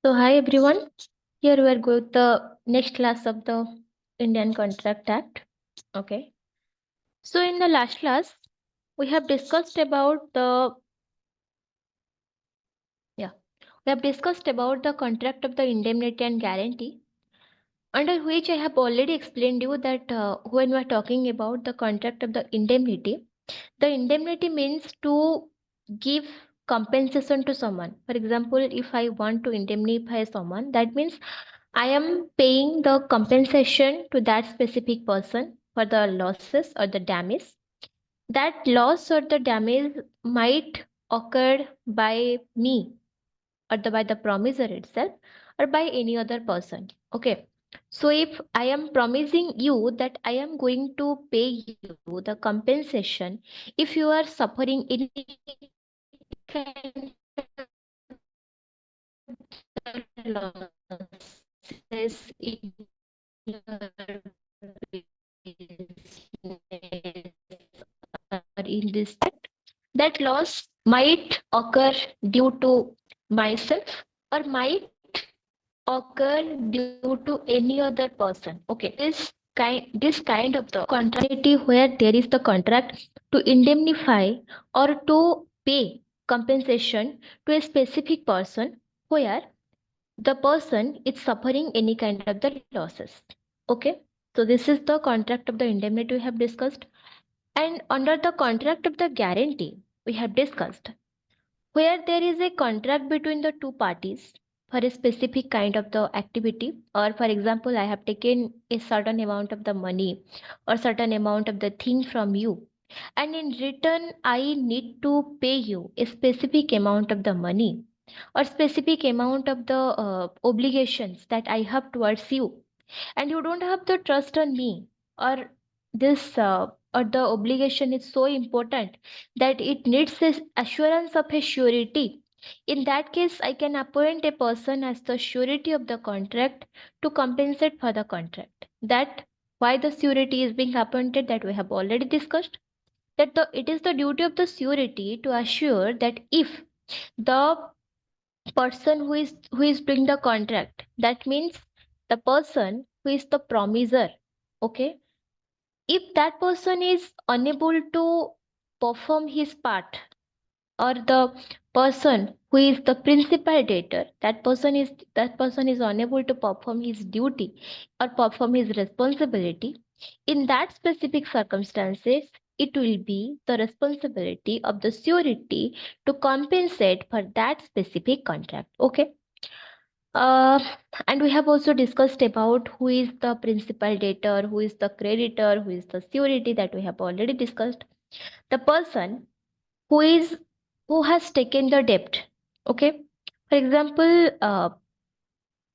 So hi everyone. Here we are going the next class of the Indian Contract Act. Okay. So in the last class, we have discussed about the contract of the indemnity and guarantee, under which I have already explained you that when we are talking about the contract of the indemnity means to give compensation to someone. For example, if I want to indemnify someone, that means I am paying the compensation to that specific person for the losses or the damage. That loss or the damage might occur by me or by the promiser itself or by any other person. Okay. So if I am promising you that I am going to pay you the compensation if you are suffering any kind of losses in your business or in this that loss might occur due to myself or might occur due to any other person. Okay, this kind of the contract where there is the contract to indemnify or to pay compensation to a specific person where the person is suffering any kind of the losses. Okay, so this is the contract of the indemnity we have discussed. And under the contract of the guarantee, we have discussed where there is a contract between the two parties for a specific kind of the activity, or for example, I have taken a certain amount of the money or certain amount of the thing from you, and in return, I need to pay you a specific amount of the money or specific amount of the obligations that I have towards you, and you don't have the trust on me, or this or the obligation is so important that it needs this assurance of a surety. In that case, I can appoint a person as the surety of the contract to compensate for the contract. That why the surety is being appointed, that we have already discussed. That it is the duty of the surety to assure that if the person who is doing the contract, that means the person who is the promiser, okay, if that person is unable to perform his part, or the person who is the principal debtor, that person is unable to perform his duty or perform his responsibility, in that specific circumstances it will be the responsibility of the surety to compensate for that specific contract. Okay. uh, and we have also discussed about who is the principal debtor, who is the creditor, who is the surety, that we have already discussed. The person who is who has taken the debt. Okay. For example,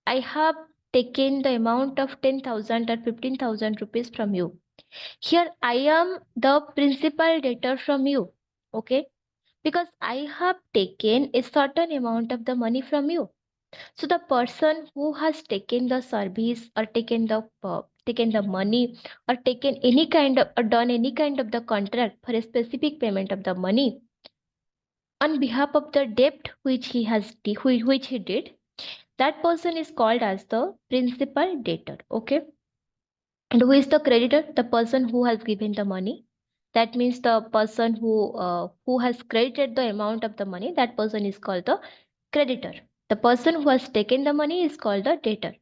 I have taken the amount of 10,000 or 15,000 rupees from you. Here I am the principal debtor from you. Okay. Because I have taken a certain amount of the money from you. So the person who has taken the service or taken the money or taken any kind of or done any kind of the contract for a specific payment of the money on behalf of the debt which he did, that person is called as the principal debtor. Okay. And who is the creditor? The person who has given the money. That means the person who has credited the amount of the money, that person is called the creditor. The person who has taken the money is called the debtor,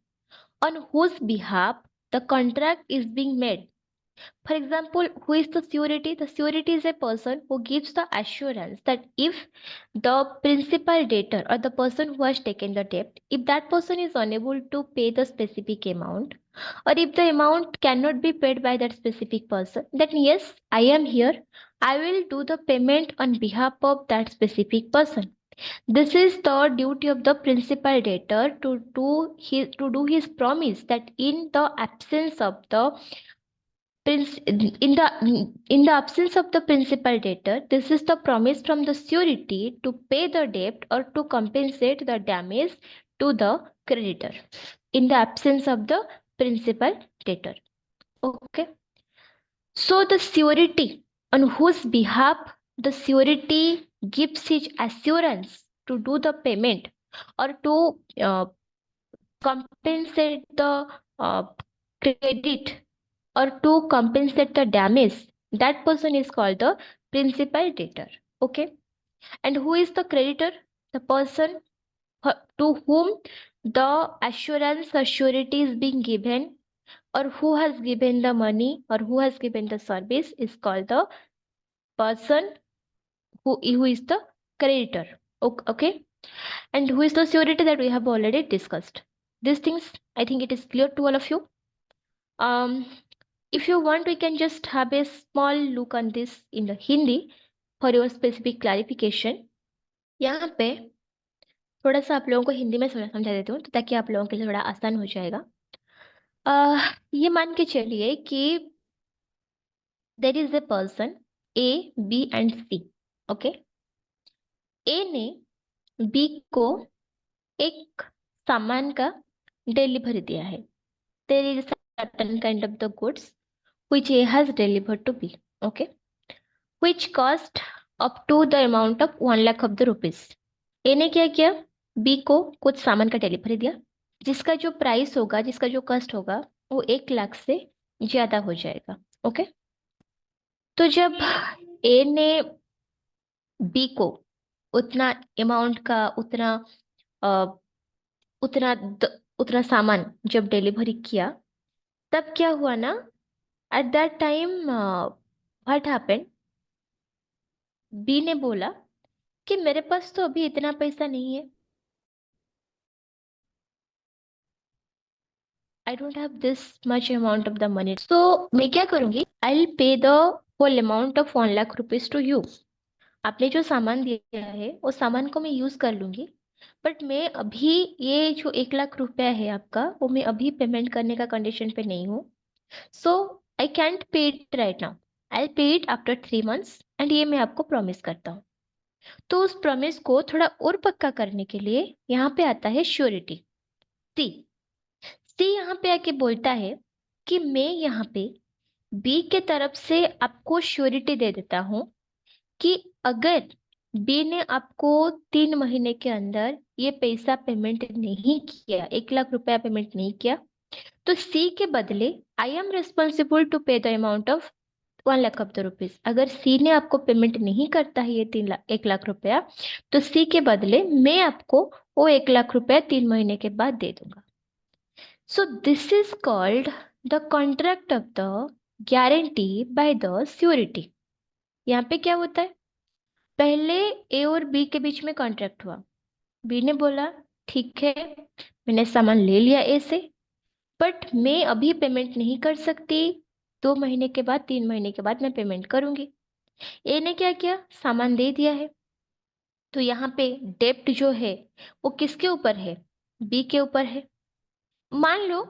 on whose behalf the contract is being made. For example, who is the surety? The surety is a person who gives the assurance that if the principal debtor or the person who has taken the debt, if that person is unable to pay the specific amount, or if the amount cannot be paid by that specific person, then yes, I am here. I will do the payment on behalf of that specific person. This is the duty of the principal debtor to do his promise that in the absence of the in the absence of the principal debtor, this is the promise from the surety to pay the debt or to compensate the damage to the creditor in the absence of the principal debtor. Okay. So the surety on whose behalf the surety gives his assurance to do the payment or to compensate the credit or to compensate the damage, that person is called the principal debtor. Okay. And who is the creditor? The person to whom the assurance or surety is being given, or who has given the money or who has given the service is called the person who is the creditor. Okay. And who is the surety, that we have already discussed. These things, I think it is clear to all of you. Um, if you want, we can just have a small look on this in the Hindi for your specific clarification. यहाँ पे थोड़ा सा आप लोगों को हिंदी में समझा देती हूँ, तो ताकि आप लोगों के लिए थोड़ा आसान हो जाएगा। ये मान के चलिए कि there is a person A, B and C. Okay. A ने बी को एक सामान का डिलीवरी दिया है। There is certain kind of the goods which A has delivered to B, okay, which cost up to the amount of 1 lakh of the rupees. A ने क्या किया? B को कुछ सामान का डिलीवरी दिया, जिसका जो प्राइस होगा, जिसका जो कॉस्ट होगा, वो 1 लाख से ज्यादा हो जाएगा। ओके। तो जब A ने B को उतना अमाउंट का अ, उतना उतना सामान जब डिलीवरी किया, तब क्या हुआ ना, at that time what happened, B ने बोला कि मेरे पास तो अभी इतना पैसा नहीं है, I don't have this much amount of the money, so मैं क्या करूंगी, I will pay the whole amount of 1 lakh rupees to you. आपने जो सामान दिया है वो सामान को मैं यूज कर लूंगी, बट मैं अभी ये जो 1 लाख रुपया है आपका, वो मैं अभी पेमेंट करने का कंडीशन पे नहीं हूँ। सो आई कैंट पे इट राइट नाउ, आई पे इट आफ्टर 3 मंथ्स, एंड ये मैं आपको प्रॉमिस करता हूँ। तो उस प्रॉमिस को थोड़ा और पक्का करने के लिए यहाँ पे आता है श्योरिटी। सी सी यहाँ पे आके बोलता है कि मैं यहाँ पे बी के तरफ से आपको श्योरिटी दे देता हूँ कि अगर बी ने आपको 3 महीने के अंदर ये पैसा पेमेंट नहीं किया, 1 लाख रुपया पेमेंट नहीं किया, तो सी के बदले आई am responsible to pay the amount of 1 lakh of the rupees. अगर सी ने आपको पेमेंट नहीं करता है ये 1 लाख रुपया, तो सी के बदले मैं आपको वो 1 लाख रुपया 3 महीने के बाद दे दूंगा। So this is called the contract of the guarantee by the surety. यहाँ पे क्या होता है, पहले ए और बी के बीच में कॉन्ट्रैक्ट हुआ। बी ने बोला ठीक है, मैंने सामान ले लिया ए से, बट मैं अभी पेमेंट नहीं कर सकती, 2 महीने के बाद, 3 महीने के बाद मैं पेमेंट करूंगी। ए ने क्या किया, सामान दे दिया है। तो यहाँ पे डेप्ट जो है वो किसके ऊपर है, बी के ऊपर है। मान लो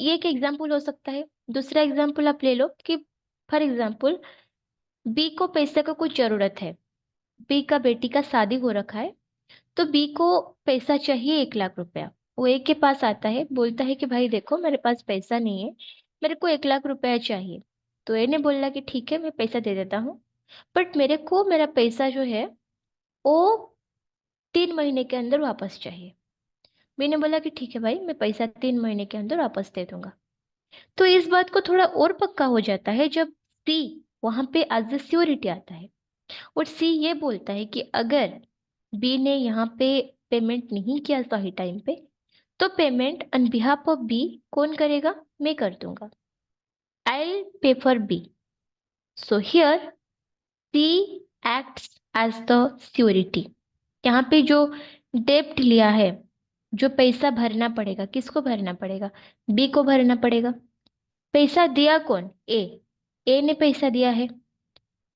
ये एक एग्जाम्पल हो सकता है। दूसरा एग्जाम्पल आप ले लो कि फॉर एग्जाम्पल बी को पैसे का कुछ जरूरत है, बी का बेटी का शादी हो रखा है, तो बी को पैसा चाहिए 1 लाख रुपया। वो ए के पास आता है, बोलता है कि भाई देखो मेरे पास पैसा नहीं है, मेरे को 1 लाख रुपया चाहिए। तो ए ने बोला कि ठीक है मैं पैसा दे देता हूँ, बट मेरे को मेरा पैसा जो है वो 3 महीने के अंदर वापस चाहिए। बी ने बोला कि ठीक है भाई, मैं पैसा 3 महीने के अंदर वापस दे दूंगा। तो इस बात को थोड़ा और पक्का हो जाता है जब सी वहां पे एज ए श्योरिटी आता है, और सी ये बोलता है कि अगर बी ने यहाँ पे पेमेंट नहीं किया सही टाइम पे, तो payment on behalf of B कौन करेगा, मैं कर दूंगा, I pay for B. So here C acts as the surety. यहाँ पे जो डेप्ट लिया है, जो पैसा भरना पड़ेगा, किसको भरना पड़ेगा, बी को भरना पड़ेगा। पैसा दिया कौन, ए, ए ने पैसा दिया है,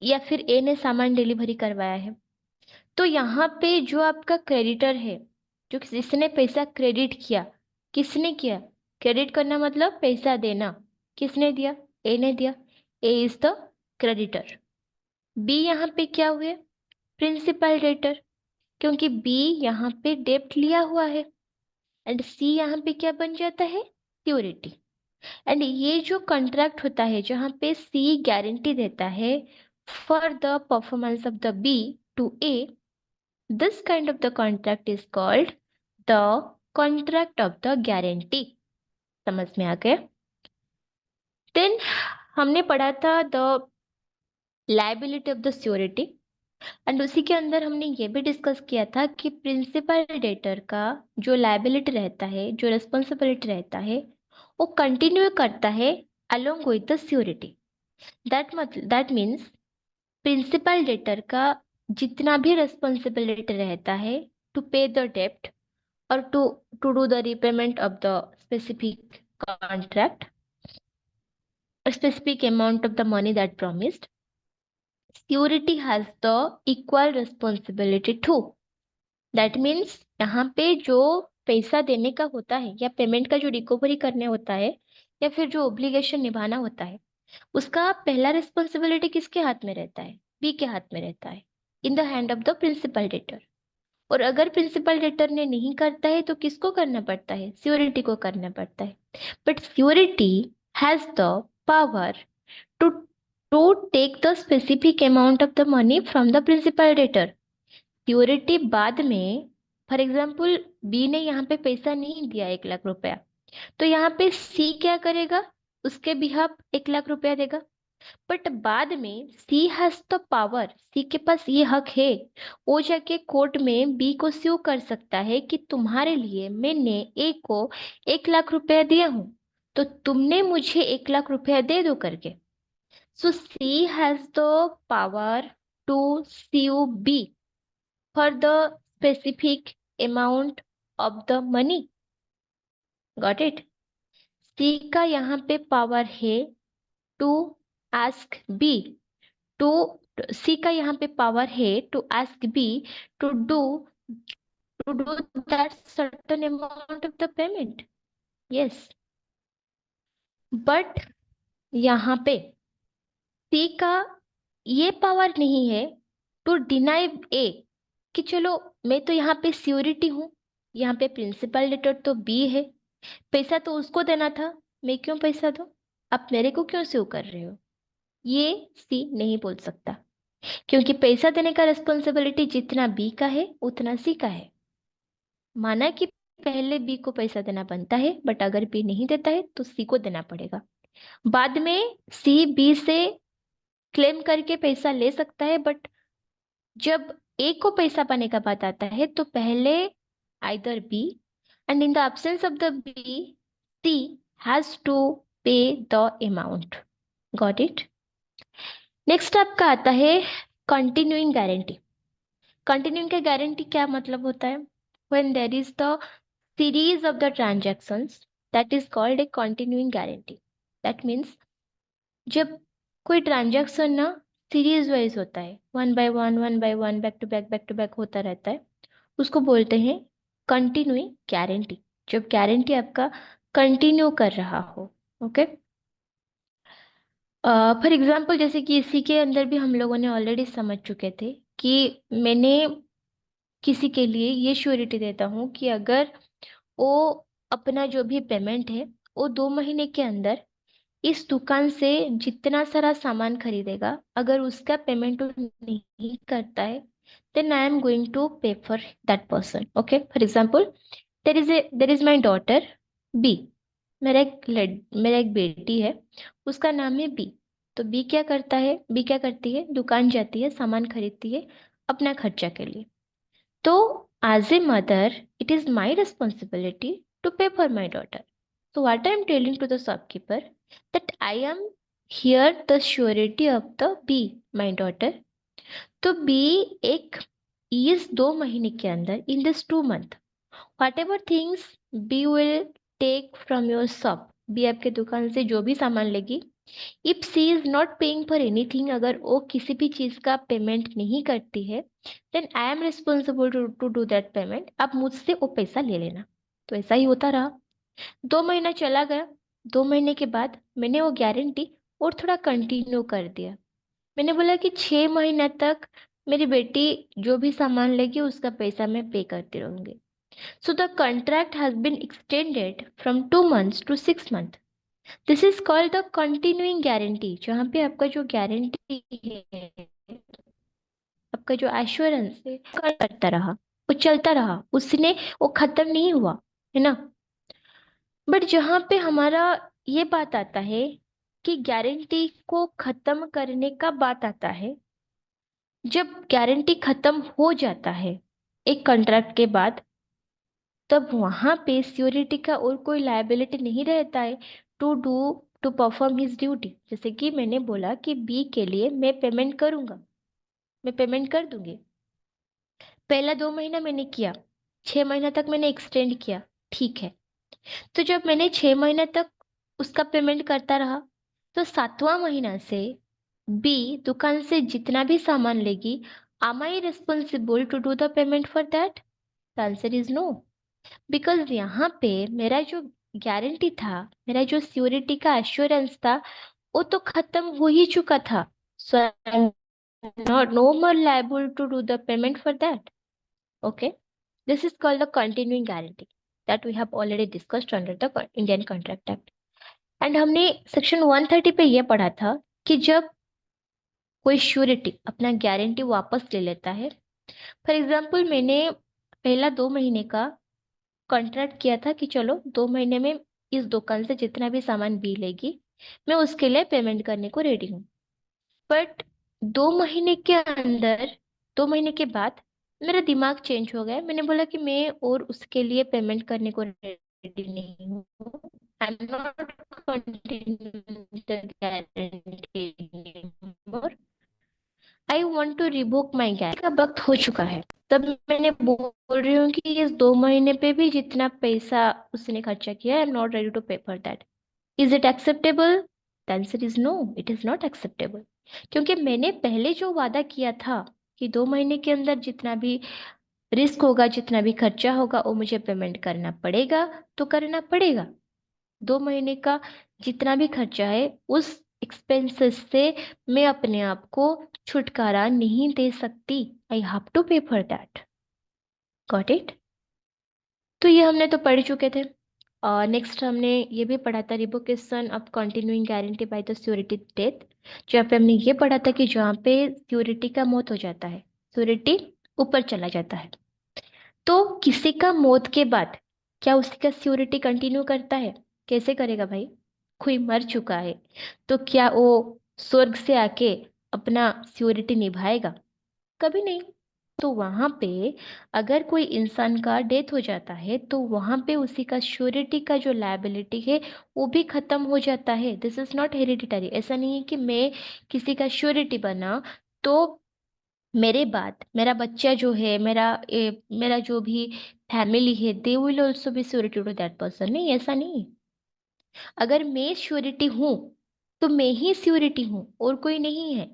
या फिर ए ने सामान डिलीवरी करवाया है। तो यहाँ पे जो आपका क्रेडिटर है, जो जिसने पैसा क्रेडिट किया, किसने किया, क्रेडिट करना मतलब पैसा देना, किसने दिया, ए ने दिया, ए इज द क्रेडिटर। बी यहाँ पे क्या हुए, प्रिंसिपल डेटर, क्योंकि बी यहाँ पे डेप्ट लिया हुआ है, एंड सी यहाँ पे क्या बन जाता है, सिक्योरिटी। एंड ये जो कॉन्ट्रैक्ट होता है जहाँ पे सी गारंटी देता है for the performance of the B to A, This kind of the contract is called the contract of the guarantee. समझ में आ गया? Then हमने पढ़ा था the liability of the surety, and उसी के अंदर हमने ये भी डिस्कस किया था कि प्रिंसिपल डेटर का जो लायबिलिटी रहता है, जो रेस्पॉन्सिबिलिटी रहता है, वो कंटिन्यू करता है along with the security. That means principal debtor का जितना भी रेस्पॉन्सिबिलिटी रहता है टू पे द डेप्ट और to do the repayment of the specific contract, specific amount of the money that promised, security has the equal responsibility to. That means यहाँ पे जो पैसा देने का होता है या पेमेंट का जो रिकवरी करने होता है या फिर जो ओब्लिगेशन निभाना होता है, उसका पहला रिस्पॉन्सिबिलिटी किसके हाथ में रहता है? बी के हाथ में रहता है, in the hand of the principal debtor. और अगर प्रिंसिपल डेटर ने नहीं करता है तो किसको करना पड़ता है? सिक्योरिटी को करना पड़ता है। But security has the power to to take the specific amount of the money from the principal debtor. Security बाद में, फॉर एग्जाम्पल बी ने यहाँ पे पैसा नहीं दिया 1 लाख रुपया, तो यहाँ पे सी क्या करेगा? उसके बिहाफ 1 लाख रुपया देगा। बट बाद में सी हैज द पावर, सी के पास ये हक है, वो जाके कोर्ट में बी को स्यू कर सकता है कि तुम्हारे लिए मैंने ए को 1 लाख रुपया दिया हूं, तो तुमने मुझे 1 लाख रुपया दे दो करके। So C has the power to sue B for the specific amount of the money. Got it? C का यहाँ पे पावर है to ask B to C का यहाँ पे पावर है to ask B to do that certain amount of the payment. Yes. But यहाँ पे C का ये पावर नहीं है टू डिनाई A कि चलो मैं तो यहाँ पे सिक्योरिटी हूँ, यहाँ पे प्रिंसिपल डेटर तो बी है, पैसा तो उसको देना था, मैं क्यों पैसा दूं? आप मेरे को क्यों स्यू कर रहे हो? ये सी नहीं बोल सकता, क्योंकि पैसा देने का रिस्पॉन्सिबिलिटी जितना बी का है उतना सी का है। माना कि पहले बी को पैसा देना बनता है, बट अगर बी नहीं देता है तो सी को देना पड़ेगा। बाद में सी बी से क्लेम करके पैसा ले सकता है, बट जब ए को पैसा पाने का बात आता है तो पहले either B, and in the absence of the B, C has to pay the amount. Got it? Next आपका आता है कंटिन्यूइंग गारंटी। कंटिन्यूइंग का गारंटी क्या मतलब होता है? When there is the series of the transactions, that is called a continuing guarantee. That means जब कोई ट्रांजैक्शन ना सीरीज वाइज होता है, one by one, back to back होता रहता है, उसको बोलते हैं कंटिन्यूइंग गारंटी। जब गारंटी आपका कंटिन्यू कर रहा हो। ओके, फॉर एग्जाम्पल जैसे कि इसी के अंदर भी हम लोगों ने ऑलरेडी समझ चुके थे कि मैंने किसी के लिए ये श्योरिटी देता हूँ कि अगर वो अपना जो भी पेमेंट है वो 2 महीने के अंदर इस दुकान से जितना सारा सामान खरीदेगा, अगर उसका पेमेंट वो नहीं करता है, then I am going to pay for that person. Okay, for example there is my daughter B. मेरा एक बेटी है, उसका नाम है बी। तो बी क्या करता है? बी क्या करती है? दुकान जाती है, सामान खरीदती है अपना खर्चा के लिए। तो as a mother, it is my responsibility to pay for my daughter. So what I am telling to the shopkeeper that I am here the surety of the B, my daughter. तो B एक इस 2 महीने के अंदर in this 2 month, whatever things B will take from your shop, B आपके दुकान से जो भी सामान लेगी, if C is not paying for anything, अगर वो किसी भी चीज का पेमेंट नहीं करती है, then I am responsible to do that payment. आप मुझसे वो पैसा ले लेना। तो ऐसा ही होता रहा। 2 महीना चला गया, 2 महीने के बाद मैंने वो गारंटी और थोड़ा कंटिन्यू कर दिया। मैंने बोला कि 6 महीना तक मेरी बेटी जो भी सामान लेगी उसका पैसा मैं पे करती रहूंगी। So the contract has been extended from 2 months to 6 months। This is called the continuing guarantee. जहाँ पे आपका जो गारंटी है, अब आपका जो एश्योरेंस है करता रहा, वो चलता रहा, उसने वो खत्म नहीं हुआ, है ना। बट जहाँ पे हमारा ये बात आता है कि गारंटी को खत्म करने का बात आता है, जब गारंटी खत्म हो जाता है एक कॉन्ट्रैक्ट के बाद, तब वहां पे सिक्योरिटी का और कोई लायबिलिटी नहीं रहता है to do to perform his duty. जैसे कि मैंने बोला कि बी के लिए मैं पेमेंट करूंगा, मैं पेमेंट कर दूंगी। पहला 2 महीना मैंने किया, 6 महीना तक मैंने एक्सटेंड किया, ठीक है। तो जब मैंने 6 महीने तक उसका पेमेंट करता रहा, तो 7वां महीना से बी दुकान से जितना भी सामान लेगी, am I responsible to do the payment for that? The answer is no. Because यहाँ पे मेरा जो गारंटी था, मेरा जो सिक्योरिटी का एश्योरेंस था, वो तो खत्म हो ही चुका था। So I am not no more liable to do the payment for that. Okay, this is called the continuing guarantee that we have already discussed under the Indian contract act. And हमने section 130 पे ये पढ़ा था कि जब कोई surety अपना guarantee वापस ले लेता है, फॉर एग्जाम्पल मैंने पहला 2 महीने का कॉन्ट्रैक्ट किया था कि चलो 2 महीने में इस दुकान से जितना भी सामान बी लेगी, मैं उसके लिए पेमेंट करने को रेडी हूँ। बट 2 महीने के अंदर, 2 महीने के बाद मेरा दिमाग चेंज हो गया, मैंने बोला कि मैं और उसके लिए पेमेंट करने को रेडी नहीं हूँ। I am not continuing the guarantee, I want to revoke my guarantee का वक्त हो चुका है। तब मैंने बोल रही हूँ कि इस 2 महीने पे भी जितना पैसा उसने खर्चा किया, I am not ready to pay for that. Is it acceptable? The answer is no, it is not acceptable. क्योंकि मैंने पहले जो वादा किया था कि 2 महीने के अंदर जितना भी रिस्क होगा, जितना भी खर्चा होगा, वो मुझे पेमेंट करना पड़ेगा, तो करना पड़ेगा। 2 महीने का जितना भी खर्चा है, उस एक्सपेंसेस से मैं अपने आप को छुटकारा नहीं दे सकती। I have to pay for that. Got it? तो ये हमने तो पढ़ चुके थे। और नेक्स्ट हमने ये भी पढ़ा था revocation of continuing guarantee by the surety death. जहाँ पे हमने ये पढ़ा था कि जहाँ पे श्योरिटी का मौत हो जाता है, श्योरिटी ऊपर चला जाता है, तो किसी का मौत के बाद क्या उसकी का सिक्योरिटी कंटिन्यू करता है? कैसे करेगा भाई? कोई मर चुका है तो क्या वो स्वर्ग से आके अपना सिक्योरिटी निभाएगा? कभी नहीं। तो वहां पे अगर कोई इंसान का डेथ हो जाता है, तो वहां पे उसी का श्योरिटी का जो लायबिलिटी है वो भी खत्म हो जाता है। This is not hereditary. ऐसा नहीं है कि मैं किसी का श्योरिटी बना तो मेरे बाद मेरा बच्चा जो है, मेरा जो भी फैमिली है, they will also be surety to that person. नहीं, ऐसा नहीं। अगर मैं श्योरिटी हूँ तो मैं ही श्योरिटी हूँ और कोई नहीं है।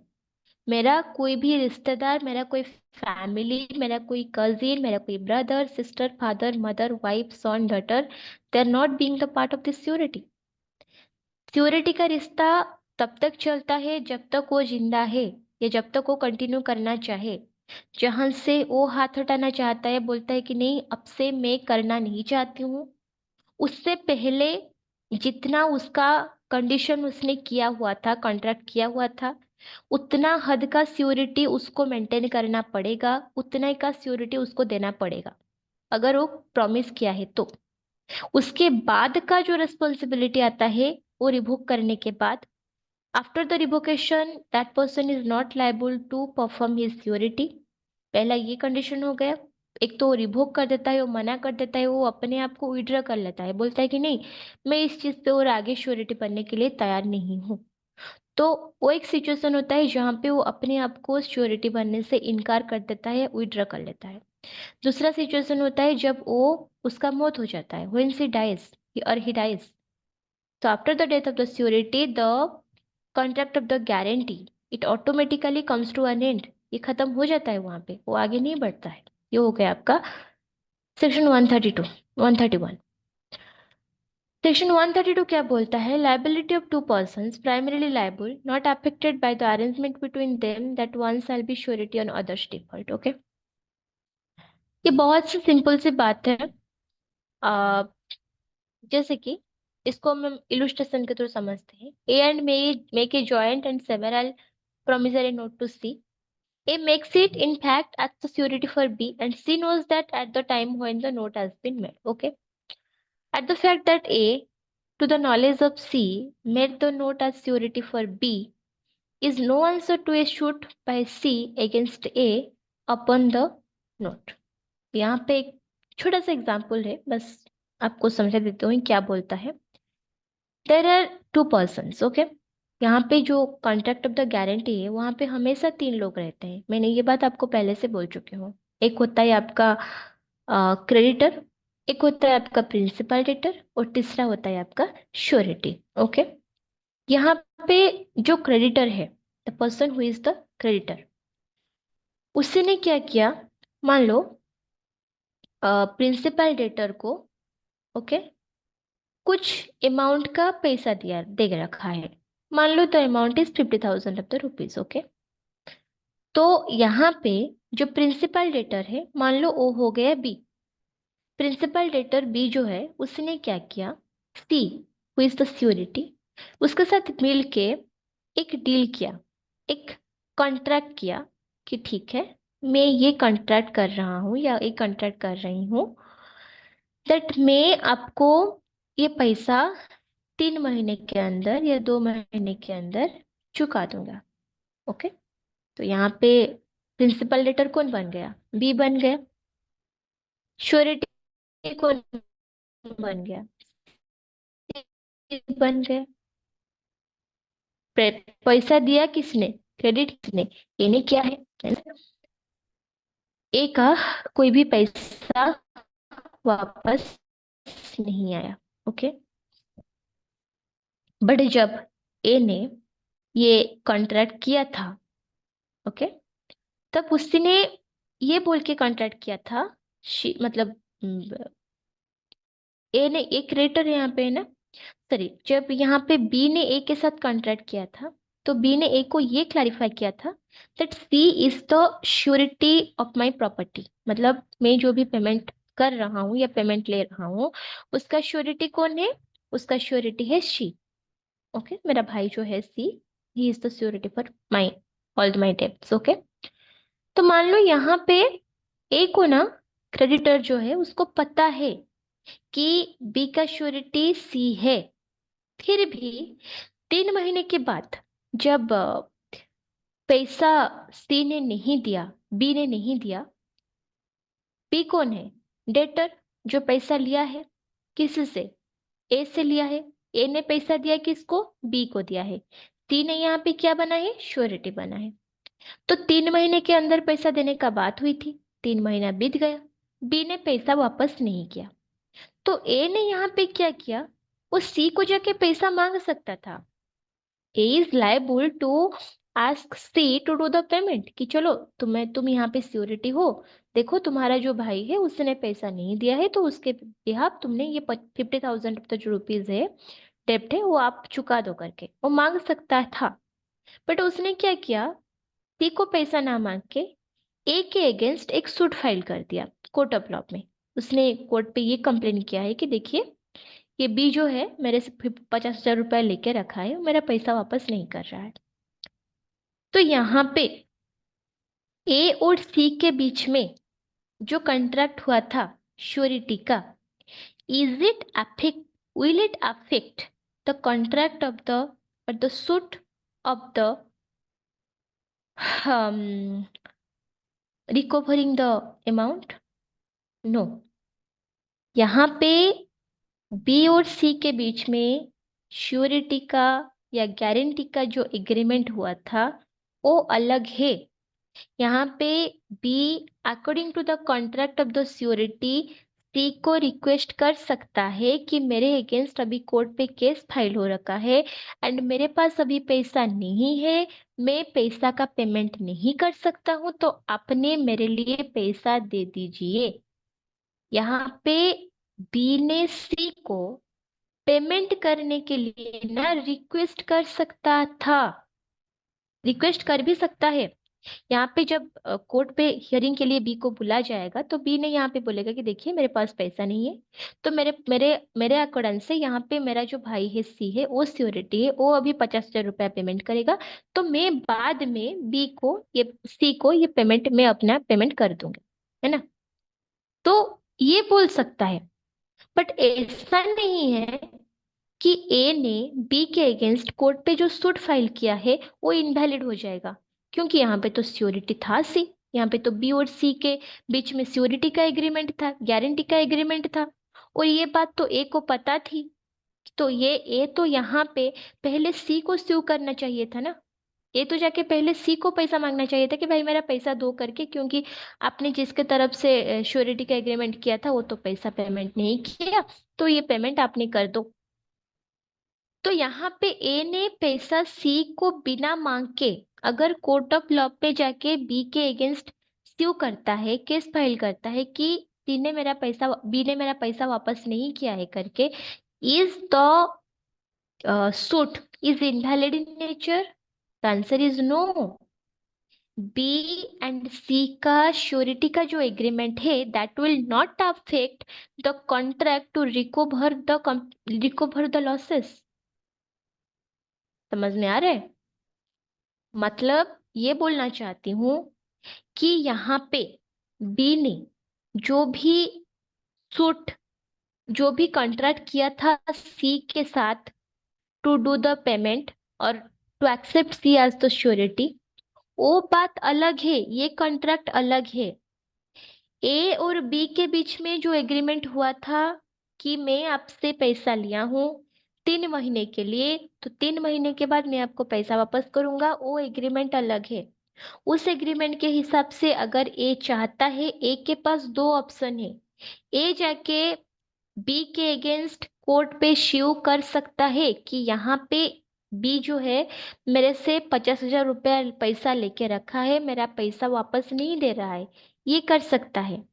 मेरा कोई भी रिश्तेदार, मेरा कोई फैमिली, मेरा कोई कजिन, मेरा कोई brother sister father mother wife son daughter, they are not being the part of this surety. Surety का रिश्ता तब तक चलता है जब तक वो जिंदा है, या जब तक वो कंटिन्यू करना चाहे। जहां से वो हाथ हटाना चाहता है, बोलता है कि नहीं अब से मैं करना नहीं चाहती हूँ, उससे पहले जितना उसका कंडीशन उसने किया हुआ था, कॉन्ट्रैक्ट किया हुआ था, उतना हद का श्योरिटी उसको मेंटेन करना पड़ेगा, उतना ही का श्योरिटी उसको देना पड़ेगा, अगर वो प्रॉमिस किया है तो। उसके बाद का जो रिस्पॉन्सिबिलिटी आता है, वो रिवोक करने के बाद, after the revocation that person is not liable to perform his surety. पहला ये कंडीशन हो गया। एक तो रिवोक कर देता है, वो मना कर देता है, वो अपने आप को विड्रॉ कर लेता है, बोलता है कि नहीं मैं इस चीज पे और आगे श्योरिटी बनने के लिए तैयार नहीं हूँ। तो वो एक सिचुएशन होता है जहाँ पे वो अपने आप को श्योरिटी बनने से इनकार कर देता है, विड्रॉ कर लेता है। दूसरा सिचुएशन होता है जब वो उसका मौत हो जाता है, व्हेन शी डाइज और ही डाइज। तो after the death of the surety, the contract of the guarantee, it automatically comes to an end. ये खत्म हो जाता है, वहां पे वो आगे नहीं बढ़ता है। ये हो गया आपका सेक्शन 132। 131, सेक्शन 132 क्या बोलता है? Liability of to persons primarily liable not affected by the arrangement between them that one shall be surety on others default. Okay, ये बहुत सी सिंपल सी बात है। आ, जैसे कि इसको हम इलुस्ट्रेशन के थ्रू समझते हैं। A and may make a joint and several promissory note to C. A makes it in fact as the surety for B, and C knows that at the time when the note has been made. Okay. At the fact that A, to the knowledge of C, made the note as surety for B, is no answer to a suit by C against A upon the note. यहाँ पे एक छोटा सा example है, बस आपको समझा देता हूँ क्या बोलता है. There are two person. Okay. यहाँ पे जो कॉन्ट्रैक्ट ऑफ द गारंटी है वहां पे हमेशा तीन लोग रहते हैं. मैंने ये बात आपको पहले से बोल चुकी हूँ. एक होता है आपका क्रेडिटर, एक होता है आपका प्रिंसिपल डेटर, और तीसरा होता है आपका श्योरिटी. ओके. यहाँ पे जो क्रेडिटर है, the person who is the creditor, उसने क्या किया, मान लो प्रिंसिपल डेटर को ओके कुछ अमाउंट का पैसा दिया दे रखा है. मान लो the amount is 50,000 of the rupees. Okay. तो यहाँ पे जो प्रिंसिपल डेटर है, मान लो वो हो गया बी. प्रिंसिपल डेटर बी जो है उसने क्या किया, see who is the security, उसके साथ मिल के एक डील किया, एक कॉन्ट्रैक्ट किया कि ठीक है मैं ये कॉन्ट्रैक्ट कर रहा हूँ या एक कॉन्ट्रैक्ट कर रही हूँ दैट मैं आपको ये पैसा 3 महीने के अंदर या 2 महीने के अंदर चुका दूंगा. ओके. तो यहाँ पे प्रिंसिपल डेटर कौन बन गया, बी बन गया. श्योरिटी कौन बन गया, C बन गया. पैसा दिया किसने, क्रेडिट किसने, ये क्या है ना? ए का कोई भी पैसा वापस नहीं आया. ओके. बट जब ए ने ये कॉन्ट्रैक्ट किया था, ओके, तब उसने ये बोल के कॉन्ट्रैक्ट किया था, मतलब ए ने, एक क्रेडिटर यहाँ पे है ना, सॉरी, जब यहाँ पे बी ने ए के साथ कॉन्ट्रैक्ट किया था तो बी ने ए को ये क्लैरिफाई किया था that she is the surety of my property. मतलब मैं जो भी पेमेंट कर रहा हूँ या पेमेंट ले रहा हूँ उसका श्योरिटी कौन है, उसका श्योरिटी है शी. ओके. मेरा भाई जो है C, he is the surety for my all my debts. Okay. तो मान लो यहाँ पे ए को ना, क्रेडिटर जो है उसको पता है कि बी का श्योरिटी सी है. फिर भी 3 महीने के बाद जब पैसा सी ने नहीं दिया, बी ने नहीं दिया, बी कौन है, डेटर, जो पैसा लिया है किससे, ए से लिया है. ए ने पैसा दिया किसको, बी को दिया है. सी ने यहाँ पे क्या बना है, श्योरिटी बना है. तो 3 महीने के अंदर पैसा देने का बात हुई थी, 3 महीना बीत गया, बी ने पैसा वापस नहीं किया. तो ए ने यहाँ पे क्या किया, वो सी को जाके पैसा मांग सकता था. A is liable to ask C to do the payment कि चलो तुम यहाँ पे सिक्योरिटी हो, देखो तुम्हारा जो भाई है उसने पैसा नहीं दिया है तो उसके बिहाफ तुमने ये 50,000 जो रुपीज है डेप्ट है वो आप चुका दो करके वो मांग सकता था. बट उसने क्या किया, सी को पैसा ना मांग के ए के अगेंस्ट एक सूट फाइल कर दिया कोर्ट ऑफ लॉ में. उसने कोर्ट पे ये कंप्लेन किया है कि देखिए ये बी जो है मेरे से 50,000 रुपया लेके रखा है, मेरा पैसा वापस नहीं कर रहा है. तो यहाँ पे ए और सी के बीच में जो कॉन्ट्रैक्ट हुआ था श्योरिटी का, is it affect, will it affect the contract of the और the suit of the recovering the amount, no. यहाँ पे बी और सी के बीच में श्योरिटी का या गारंटी का जो एग्रीमेंट हुआ था वो अलग है. यहाँ पे B according to the contract of the surety C को रिक्वेस्ट कर सकता है कि मेरे अगेंस्ट अभी कोर्ट पे केस फाइल हो रखा है एंड मेरे पास अभी पैसा नहीं है, मैं पैसा का पेमेंट नहीं कर सकता हूँ, तो आपने मेरे लिए पैसा दे दीजिए. यहाँ पे बी ने सी को पेमेंट करने के लिए ना रिक्वेस्ट कर सकता था, रिक्वेस्ट कर भी सकता है. यहाँ पे जब कोर्ट पे हियरिंग के लिए बी को बुला जाएगा तो बी ने यहाँ पे बोलेगा कि देखिए मेरे पास पैसा नहीं है, तो मेरे मेरे मेरे अकॉर्डिंग से यहाँ पे मेरा जो भाई है सी है, वो श्योरिटी है, वो अभी 50,000 रुपया पेमेंट करेगा, तो मैं बाद में बी को ये सी को ये पेमेंट मैं अपना पेमेंट कर दूंगा, है ना। तो ये बोल सकता है, बट ऐसा नहीं है कि ए ने बी के अगेंस्ट कोर्ट पे जो सूट फाइल किया है वो इनवैलिड हो जाएगा, क्योंकि यहाँ पे तो श्योरिटी था सी, यहाँ पे तो बी और सी के बीच में श्योरिटी का एग्रीमेंट था, गारंटी का एग्रीमेंट था, और ये बात तो ए को पता थी। तो ये ए तो यहाँ पे पहले सी को स्यू करना चाहिए था ना। ये तो जाके पहले सी को पैसा मांगना चाहिए था कि भाई मेरा पैसा दो करके, क्योंकि आपने जिसके तरफ से श्योरिटी का एग्रीमेंट किया था वो तो पैसा पेमेंट नहीं किया, तो ये पेमेंट आपने कर दो। तो यहाँ पे ए ने पैसा सी को बिना मांग के अगर कोर्ट ऑफ लॉ पे जाके बी के अगेंस्ट स्यू करता है, केस फाइल करता है कि सी ने मेरा पैसा बी ने मेरा पैसा वापस नहीं किया है करके, is the suit is invalid in nature? The answer is no. B and C का श्योरिटी का जो एग्रीमेंट है that will not affect the contract to recover the losses. समझ में आ रहा है? मतलब ये बोलना चाहती हूँ कि यहाँ पे बी ने जो भी सूट जो भी कॉन्ट्रैक्ट किया था सी के साथ टू डू द पेमेंट और to accept she as the surety, वो बात अलग है, ये कॉन्ट्रैक्ट अलग है। ए और बी के बीच में जो एग्रीमेंट हुआ था कि मैं आपसे पैसा लिया हूँ 3 महीने के लिए, तो 3 महीने के बाद मैं आपको पैसा वापस करूंगा, वो एग्रीमेंट अलग है। उस एग्रीमेंट के हिसाब से अगर ए चाहता है, ए के पास दो ऑप्शन है, ए जाके बी के अगेंस्ट कोर्ट पे शिव कर सकता है कि यहाँ पे बी जो है मेरे से 50,000 रुपया पैसा लेके रखा है, मेरा पैसा वापस नहीं दे रहा है, ये कर सकता है।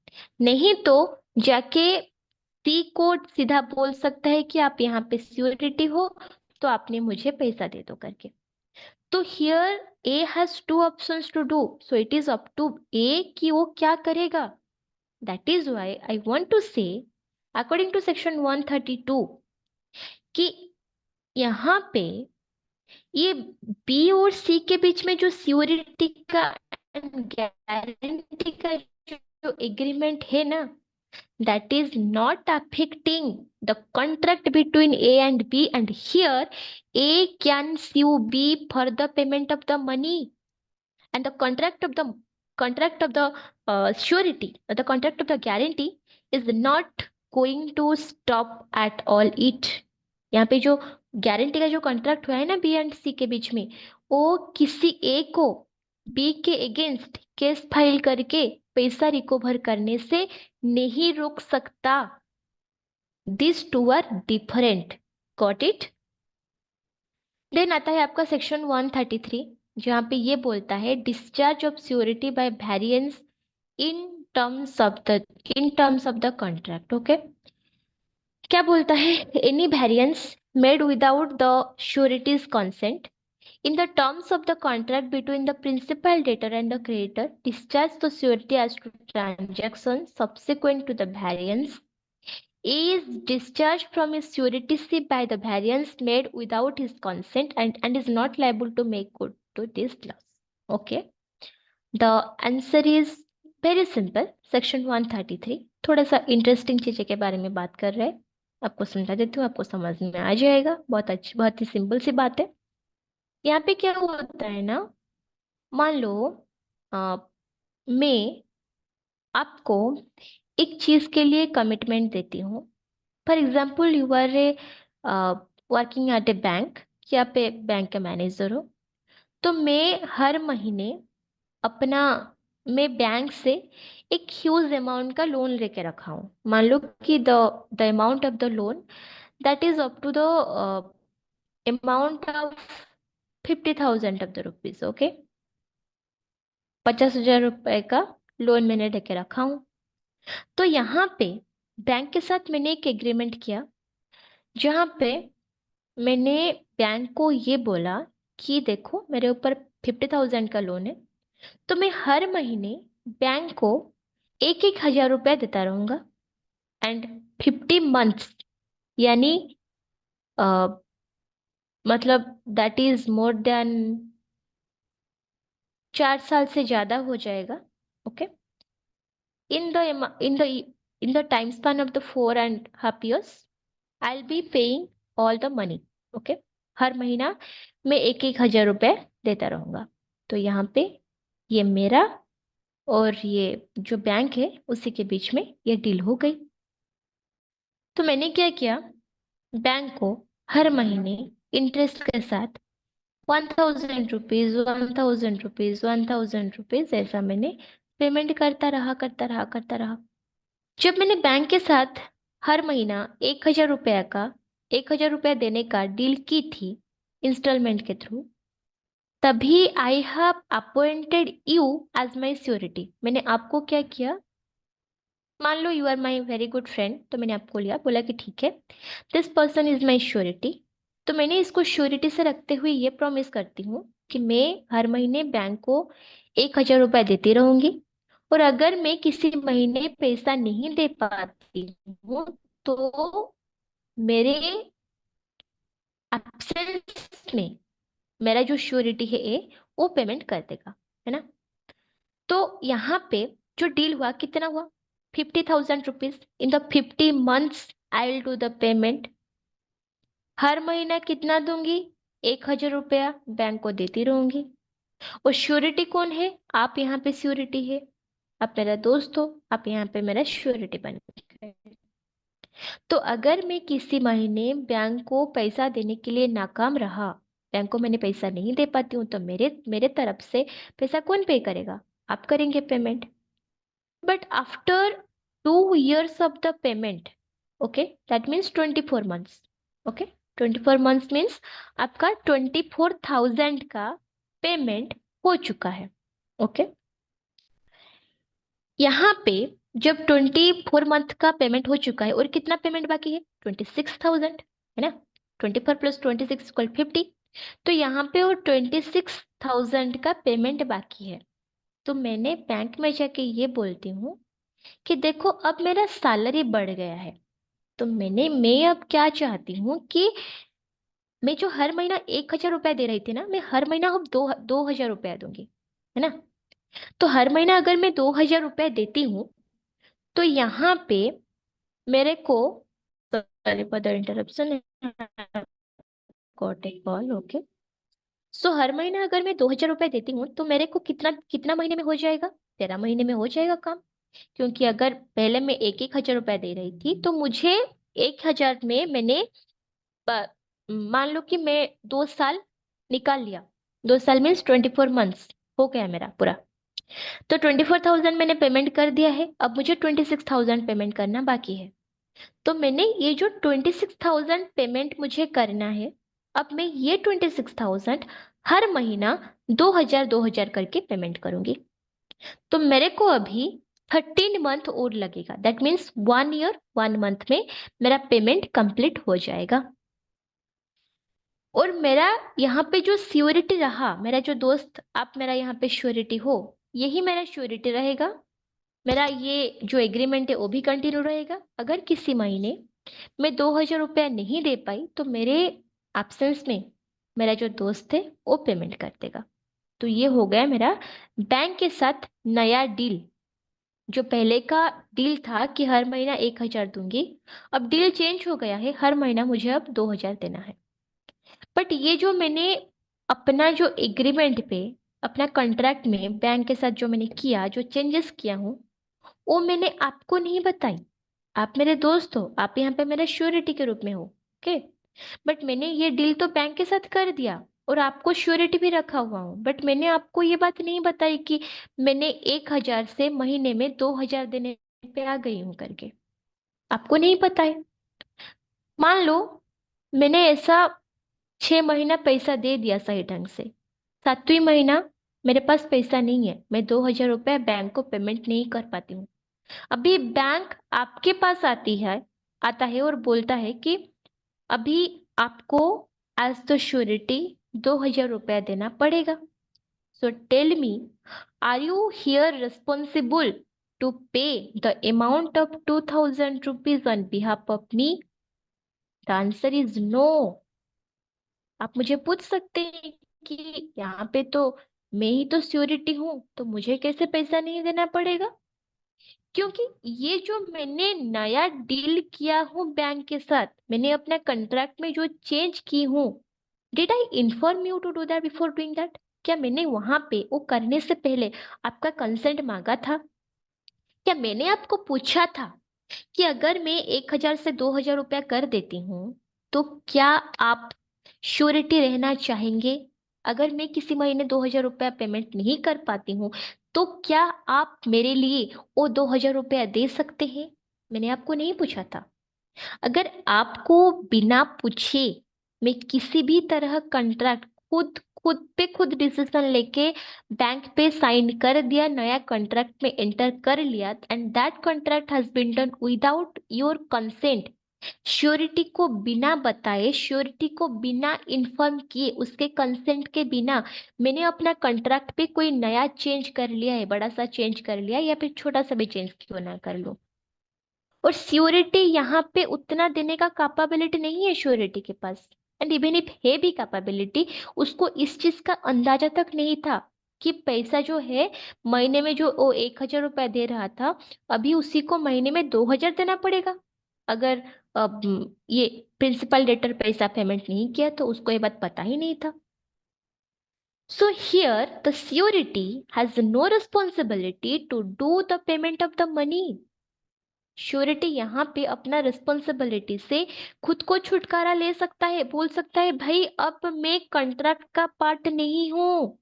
नहीं तो जाके सी कोर्ट सीधा बोल सकता है कि आप यहाँ पे सिक्योरिटी हो, तो आपने मुझे पैसा दे दो करके। तो here A has two options to do, so it is up to A कि वो क्या करेगा। That is why I want to say according to section 132 कि यहाँ पे ये बी और सी के बीच में जो सिक्योरिटी का गारंटी का जो एग्रीमेंट है ना, that is not affecting the contract between A and B, and here A can sue B for the payment of the money, and the contract of the surety, the contract of the guarantee is not going to stop at all it। यहाँ पे जो guarantee का जो contract हुआ है ना B and सी के बीच में, वो किसी ए को बी के अगेंस्ट केस फाइल करके पैसा रिकवर करने से नहीं रोक सकता। This two are different. Got it? Then आता है आपका सेक्शन 133, जहाँ पे ये बोलता है discharge of surety by variance in terms of the contract. Okay, क्या बोलता है? Any variance made without the surety's consent in the terms of the contract between the principal debtor and the creditor, discharge the surety as to transactions subsequent to the variance, is discharged from his surety by the variance made without his consent, and is not liable to make good to this loss. Okay, the answer is very simple। Section 133 थोड़ा सा interesting चीजें के बारे में बात कर रहे हैं, आपको समझा देती हूँ, आपको समझ में आ जाएगा। बहुत अच्छी, बहुत ही सिंपल सी बात है। यहाँ पे क्या होता है ना, मान लो आ, मैं आपको एक चीज के लिए कमिटमेंट देती हूँ। For example you are a working at a bank, कि आप एक बैंक के मैनेजर हो, तो मैं हर महीने अपना मैं बैंक से एक ह्यूज अमाउंट का लोन लेके रखा हूँ। मान लो कि the amount of the loan that is up to the amount of 50,000 of the rupees. Okay, 50,000 रुपए का लोन मैंने लेके रखा हूँ। तो यहाँ पे बैंक के साथ मैंने एक एग्रीमेंट किया, जहाँ पे मैंने बैंक को ये बोला कि देखो मेरे ऊपर 50,000 का लोन है, तो मैं हर महीने बैंक को 1,000 रुपया देता रहूंगा। एंड 50 मंथ्स, यानी अ, मतलब दैट इज मोर देन 4 साल से ज्यादा हो जाएगा। Okay. In the time span of the 4.5 years, I'll be paying all the money. Okay. हर महीना मैं 1,000 रुपए देता रहूंगा। तो यहाँ पे ये मेरा और ये जो बैंक है उसी के बीच में ये डील हो गई। तो मैंने क्या किया, बैंक को हर महीने इंटरेस्ट के साथ 1,000 रुपीज, 1,000 रुपीज, 1,000 रुपीज ऐसा मैंने पेमेंट करता रहा। जब मैंने बैंक के साथ हर महीना 1,000 रुपया का 1,000 रुपया देने का डील की थी इंस्टॉलमेंट के थ्रू, तभी I have appointed you as my surety. मैंने आपको क्या किया, मान लो you are my very good friend, तो मैंने आपको लिया, बोला कि ठीक है, this person is my surety. तो मैंने इसको श्योरिटी से रखते हुए ये प्रॉमिस करती हूँ कि मैं हर महीने बैंक को 1,000 रुपया देती रहूंगी। और अगर मैं किसी महीने पैसा नहीं दे पाती हूँ तो मेरे एब्सेंस में मेरा जो श्योरिटी है ए वो पेमेंट कर देगा, है ना। तो यहाँ पे जो डील हुआ कितना हुआ, 50,000 rupees. In the 50 months I will do the payment. हर महीना कितना दूंगी, 1,000 रुपया बैंक को देती रहूंगी। और श्योरिटी कौन है, आप यहाँ पे श्योरिटी है, आप मेरा दोस्त हो, आप यहाँ पे मेरा श्योरिटी बन गए। तो अगर मैं किसी महीने बैंक को पैसा देने के लिए नाकाम रहा, बैंक को मैंने पैसा नहीं दे पाती हूँ, तो मेरे मेरे तरफ से पैसा कौन पे करेगा, आप करेंगे payment. But after 2 years of the payment, okay, that means 24 months, okay, 24 months means आपका 24,000 का पेमेंट हो चुका है। ओके। यहाँ पे जब 24 मंथ का पेमेंट हो चुका है और कितना पेमेंट बाकी है, 26,000, है ना। 24 + 26 = 50। तो यहाँ पे और 26,000 का पेमेंट बाकी है। तो मैंने बैंक में जाके ये बोलती हूँ कि देखो अब मेरा सैलरी बढ़ गया है। तो मैं अब क्या चाहती हूँ कि मैं जो हर महीना 1,000 रुपया दे रही थी ना, मैं हर महीना अब 2,000 रुपया दूंगी, है ना। तो हर महीना अगर मैं 2,000 रुपया देती हूँ तो यहाँ पे मेरे को, sorry for the interruption, got a call, okay. So हर महीना अगर मैं 2,000 रुपया देती हूँ तो मेरे को कितना कितना महीने में हो जाएगा, 13 महीने में हो जाएगा काम। क्योंकि अगर पहले मैं 1,000 रुपया दे रही थी तो मुझे 1,000 में मैंने मान लो कि मैं 2 साल निकाल लिया। 2 साल मीन्स 24 मंथ्स हो गया मेरा पूरा। तो 24,000 मैंने पेमेंट कर दिया है, अब मुझे 26,000 पेमेंट करना बाकी है। तो मैंने ये जो 26,000 पेमेंट मुझे करना है, अब मैं ये 26,000 हर महीना 2,000 करके पेमेंट करूंगी। तो मेरे को अभी 13 मंथ और लगेगा, दैट मीन्स 1 year 1 month में मेरा पेमेंट कंप्लीट हो जाएगा। और मेरा यहाँ पे जो श्योरिटी रहा, मेरा जो दोस्त, आप मेरा यहाँ पे श्योरिटी हो, यही मेरा श्योरिटी रहेगा। मेरा ये जो एग्रीमेंट है वो भी कंटिन्यू रहेगा। अगर किसी महीने मैं 2,000 रुपया नहीं दे पाई तो मेरे एब्सेंस में मेरा जो दोस्त है वो पेमेंट कर देगा। तो ये हो गया मेरा बैंक के साथ नया डील। जो पहले का डील था कि हर महीना 1,000 दूंगी, अब डील चेंज हो गया है, हर महीना मुझे अब 2,000 देना है। बट ये जो मैंने अपना जो एग्रीमेंट पे, अपना कॉन्ट्रैक्ट में बैंक के साथ जो मैंने किया, जो चेंजेस किया हूँ, वो मैंने आपको नहीं बताई। आप मेरे दोस्त हो, आप यहाँ पे मेरे श्योरिटी के रूप में हो, ओके। बट मैंने ये डील तो बैंक के साथ कर दिया और आपको श्योरिटी भी रखा हुआ हूँ, बट मैंने आपको ये बात नहीं बताई कि मैंने 1,000 से महीने में 2,000 देने पे आ गई हूँ करके। आपको नहीं पता है। मान लो मैंने ऐसा 6 महीना पैसा दे दिया सही ढंग से, 7वीं महीना मेरे पास पैसा नहीं है, मैं 2,000 रुपया बैंक को पेमेंट नहीं कर पाती हूँ। अभी बैंक आपके पास आता है और बोलता है कि अभी आपको एज द श्योरिटी 2,000 रुपया देना पड़ेगा। So tell me, Are you here responsible to pay the amount of 2000 rupees on behalf of me? The answer is no. आप मुझे पूछ सकते हैं कि यहाँ पे तो मैं ही तो श्योरिटी हूं, तो मुझे कैसे पैसा नहीं देना पड़ेगा? क्योंकि ये जो मैंने नया डील किया हूँ बैंक के साथ, मैंने अपना कॉन्ट्रैक्ट में जो चेंज की हूँ, did I inform you to do that before doing that? क्या मैंने वहां पे वो करने से पहले आपका कंसेंट मांगा था? क्या मैंने आपको पूछा था कि अगर मैं 1000 से 2000 रुपया कर देती हूँ तो क्या आप श्योरिटी रहना चाहेंगे? अगर मैं किसी महीने 2000 रुपया पेमेंट नहीं कर पाती हूँ तो क्या आप मेरे लिए वो 2000 रुपया दे सकते हैं? मैंने आपको नहीं पूछा था। अगर आपको बिना पूछे मैं किसी भी तरह कंट्रैक्ट खुद खुद पे खुद डिसीजन लेके बैंक पे साइन कर दिया, नया कॉन्ट्रैक्ट में एंटर कर लिया, and that contract has been done without your consent, surety को बिना बताए, श्योरिटी को बिना इन्फॉर्म किए, उसके कंसेंट के बिना मैंने अपना कॉन्ट्रैक्ट पे कोई नया चेंज कर लिया है, बड़ा सा चेंज कर लिया या फिर छोटा सा भी चेंज क्यों ना कर लो, और श्योरिटी यहाँ पे उतना देने का कैपेबिलिटी नहीं है श्योरिटी के पास। एंड इवन इफ है भी कैपेबिलिटी, उसको इस चीज का अंदाजा तक नहीं था कि पैसा जो है, महीने में जो वो 1000 रुपया दे रहा था, अभी उसी को महीने में 2000 देना पड़ेगा। अगर ये प्रिंसिपल लेटर पैसा पेमेंट नहीं किया तो उसको ये बात पता ही नहीं था। So here the surety has no responsibility to do the payment of the money. Surety यहाँ पे अपना रिस्पॉन्सिबिलिटी से खुद को छुटकारा ले सकता है, बोल सकता है भाई अब मैं कॉन्ट्रैक्ट का पार्ट नहीं हूँ,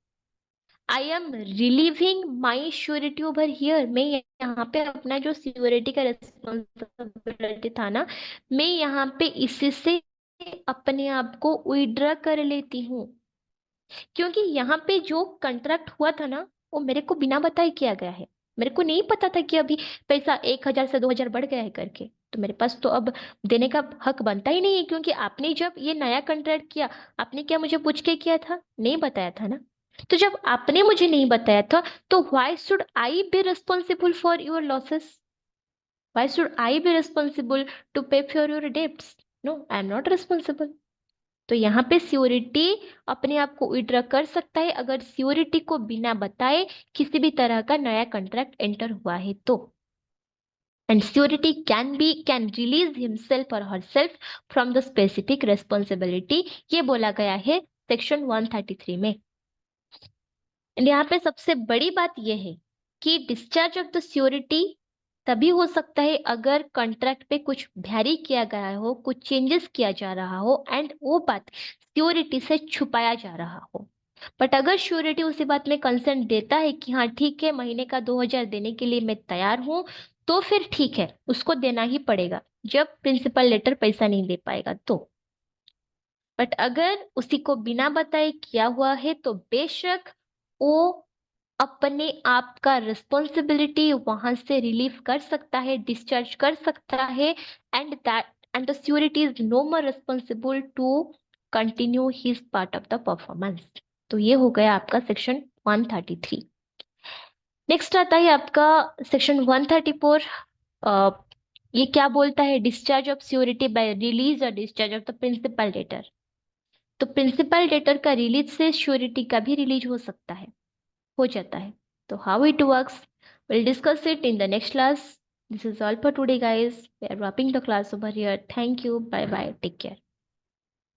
I M relieving my surety over here. मैं यहाँ पे अपना जो श्योरिटी का रिस्पॉन्सिबिलिटी था ना, मैं यहाँ पे इसी से अपने आप को विड्रॉ कर लेती हूँ। क्योंकि यहाँ पे जो कॉन्ट्रैक्ट हुआ था ना, वो मेरे को बिना बताए किया गया है। मेरे को नहीं पता था कि अभी पैसा 1000 से 2000 बढ़ गया है करके, तो मेरे पास तो अब देने का हक बनता ही नहीं है, क्योंकि आपने जब ये नया कॉन्ट्रैक्ट किया, आपने क्या मुझे पूछ के किया था? नहीं बताया था ना। तो जब आपने मुझे नहीं बताया था, तो why should I be responsible for your losses? Why should I be responsible to pay for your debts? No, I am not responsible. तो यहाँ पे श्योरिटी अपने आप को विड्रॉ कर सकता है अगर श्योरिटी को बिना बताए किसी भी तरह का नया कॉन्ट्रैक्ट एंटर हुआ है तो। And surety can release himself और herself from the specific responsibility, ये बोला गया है सेक्शन 133 में। एंड यहाँ पे सबसे बड़ी बात यह है कि डिस्चार्ज ऑफ द श्योरिटी तभी हो सकता है अगर कॉन्ट्रैक्ट पे कुछ भैरी किया गया हो, कुछ चेंजेस किया जा रहा हो, एंड वो बात श्योरिटी से छुपाया जा रहा हो। बट अगर श्योरिटी उसी बात में कंसेंट देता है कि हाँ ठीक है, महीने का 2000 देने के लिए मैं तैयार हूँ, तो फिर ठीक है, उसको देना ही पड़ेगा जब प्रिंसिपल लेटर पैसा नहीं दे पाएगा तो। बट अगर उसी को बिना बताए किया हुआ है तो बेशक वो अपने आप का रिस्पॉन्सिबिलिटी वहां से रिलीव कर सकता है, डिस्चार्ज कर सकता है, and the surety is no more responsible to continue his part of the performance. तो ये हो गया आपका सेक्शन 133। नेक्स्ट आता है आपका सेक्शन 134। ये क्या बोलता है? Discharge of surety by release और discharge of the principal letter. तो प्रिंसिपल लेटर का रिलीज से श्योरिटी का भी रिलीज हो सकता है, हो जाता है। तो how it works, we'll discuss it in the next class. This is all for today, guys. We are wrapping the class over here. Thank you. Bye bye. Take care.